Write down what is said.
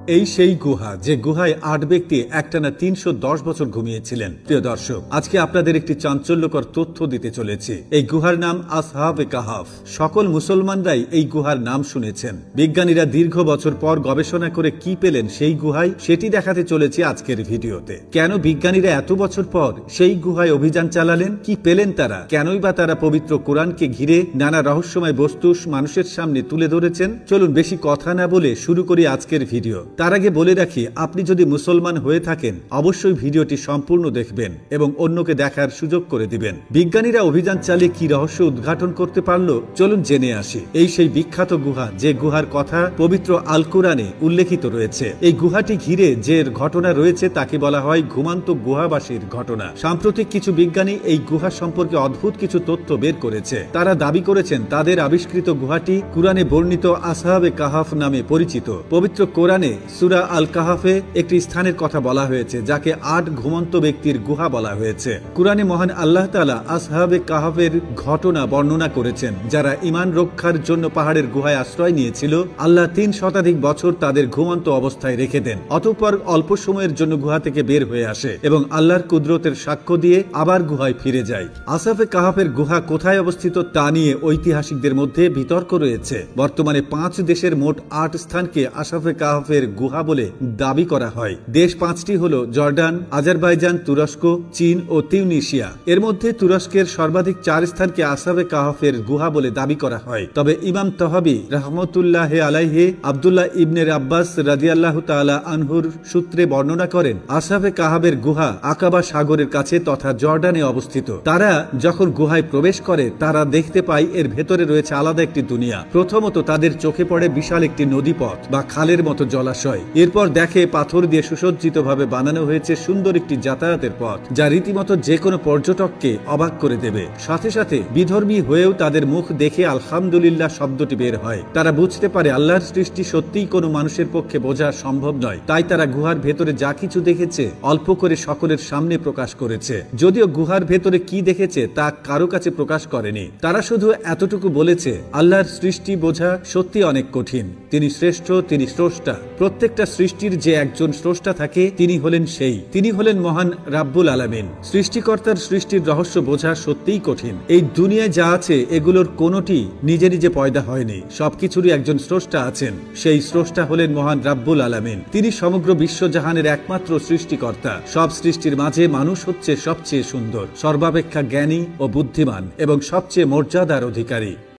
এই সেই গুহা যে গুহায় ৮ ব্যক্তি একটানা ৩১০ বছর ঘুমিয়েছিলেন। প্রিয় দর্শক, আজকে আপনাদের একটি চাঞ্চল্যকর তথ্য দিতে চলেছি। এই গুহার নাম আসহাবে কাহাফ। সকল মুসলমানরাই এই গুহার নাম শুনেছেন। বিজ্ঞানীরা দীর্ঘ বছর পর গবেষণা করে কি পেলেন সেই গুহায়, সেটি দেখাতে চলেছি আজকের ভিডিওতে। কেন বিজ্ঞানীরা এত বছর পর সেই গুহায় অভিযান চালালেন, কি পেলেন তারা, কেনই বা তারা পবিত্র কোরআনকে ঘিরে নানা রহস্যময় বস্তু মানুষের সামনে তুলে ধরেছেন। চলুন বেশি কথা না বলে শুরু করি আজকের ভিডিও। তার আগে বলে রাখি, আপনি যদি মুসলমান হয়ে থাকেন অবশ্যই ভিডিওটি সম্পূর্ণ দেখবেন এবং অন্যকে দেখার সুযোগ করে দিবেন। বিজ্ঞানীরা অভিযান চালিয়ে কি রহস্য উদ্ঘাটন করতে পারলো, চলুন জেনে আসি। এই সেই বিখ্যাত গুহা যে গুহার কথা পবিত্র আল কোরআনে উল্লেখিত রয়েছে। এই গুহাটি ঘিরে যে ঘটনা রয়েছে তাকে বলা হয় ঘুমান্ত গুহাবাসীর ঘটনা। সাম্প্রতিক কিছু বিজ্ঞানী এই গুহা সম্পর্কে অদ্ভুত কিছু তথ্য বের করেছে। তারা দাবি করেছেন তাদের আবিষ্কৃত গুহাটি কুরআনে বর্ণিত আসহাবে কাহাফ নামে পরিচিত। পবিত্র কোরআনে সূরা আল কাহাফে একটি স্থানের কথা বলা হয়েছে যাকে ৮ ঘুমন্ত ব্যক্তির গুহা বলা হয়েছে। কুরআনে মহান আল্লাহ তাআলা আসহাবে কাহাফের ঘটনা বর্ণনা করেছেন, যারা ঈমান রক্ষার জন্য পাহাড়ের গুহায় আশ্রয় নিয়েছিল। আল্লাহ ৩ শতাধিক বছর তাদের ঘুমন্ত অবস্থায় রেখে দেন। অতঃপর অল্প সময়ের জন্য গুহা থেকে বের হয়ে আসে এবং আল্লাহর কুদরতের সাক্ষ্য দিয়ে আবার গুহায় ফিরে যায়। আসহাবে কাহাফের গুহা কোথায় অবস্থিত তা নিয়ে ঐতিহাসিকদের মধ্যে বিতর্ক রয়েছে। বর্তমানে ৫ দেশের মোট ৮ স্থানকে আসহাবে কাহাফের গুহা বলে দাবি করা হয়। দেশ ৫টি হল জর্ডান, আজারবাইজান, তুরস্ক, চীন ও তিউনিসিয়া। এর মধ্যে তুরস্কের সর্বাধিক ৪ স্থানকে আসহাবে কাহাফের গুহা বলে দাবি করা হয়। তবে ইমাম তাহাবী রাহমাতুল্লাহ আলাইহি আব্দুল্লাহ ইবনে আব্বাস রাদিয়াল্লাহু তাআলা আনহুর সূত্রে বর্ণনা করেন, আসহাবে কাহাফের গুহা আকাবা সাগরের কাছে তথা জর্ডানে অবস্থিত। তারা যখন গুহায় প্রবেশ করে তারা দেখতে পায় এর ভেতরে রয়েছে আলাদা একটি দুনিয়া। প্রথমত তাদের চোখে পড়ে বিশাল একটি নদীপথ বা খালের মতো জলাশয়। এরপর দেখে পাথর দিয়ে সুসজ্জিত ভাবে বানানো হয়েছে সুন্দর একটি যাতায়াতের পথ, যা রীতিমতো যে কোনো পর্যটককে অবাক করে দেবে। সাথে সাথে বিধর্মী হয়েও তাদের মুখ দেখে আলহামদুলিল্লাহ শব্দটি বের হয়। তারা বুঝতে পারে আল্লাহর সৃষ্টি সত্যিই কোনো মানুষের পক্ষে বোঝা সম্ভব নয়। তাই তারা গুহার ভেতরে যা কিছু দেখেছে অল্প করে সকলের সামনে প্রকাশ করেছে। যদিও গুহার ভেতরে কি দেখেছে তা কারো কাছে প্রকাশ করেনি। তারা শুধু এতটুকু বলেছে, আল্লাহর সৃষ্টি বোঝা সত্যি অনেক কঠিন। তিনি শ্রেষ্ঠ, তিনি স্রষ্টা। প্রত্যেকটা সৃষ্টির যে একজন স্রষ্টা থাকে তিনি হলেন মহান রাব্বুল আলামিন। সৃষ্টিকর্তার সৃষ্টির রহস্য বোঝা সত্যিই কঠিন। এই দুনিয়ায় যা আছে এগুলোর কোনোটি নিজে নিজে পয়দা হয়নি। সবকিছুরই একজন স্রষ্টা আছেন। সেই স্রষ্টা হলেন মহান রাব্বুল আলামিন। তিনি সমগ্র বিশ্বজাহানের একমাত্র সৃষ্টিকর্তা। সব সৃষ্টির মাঝে মানুষ হচ্ছে সবচেয়ে সুন্দর, সর্বাপেক্ষা জ্ঞানী ও বুদ্ধিমান এবং সবচেয়ে মর্যাদার অধিকারী।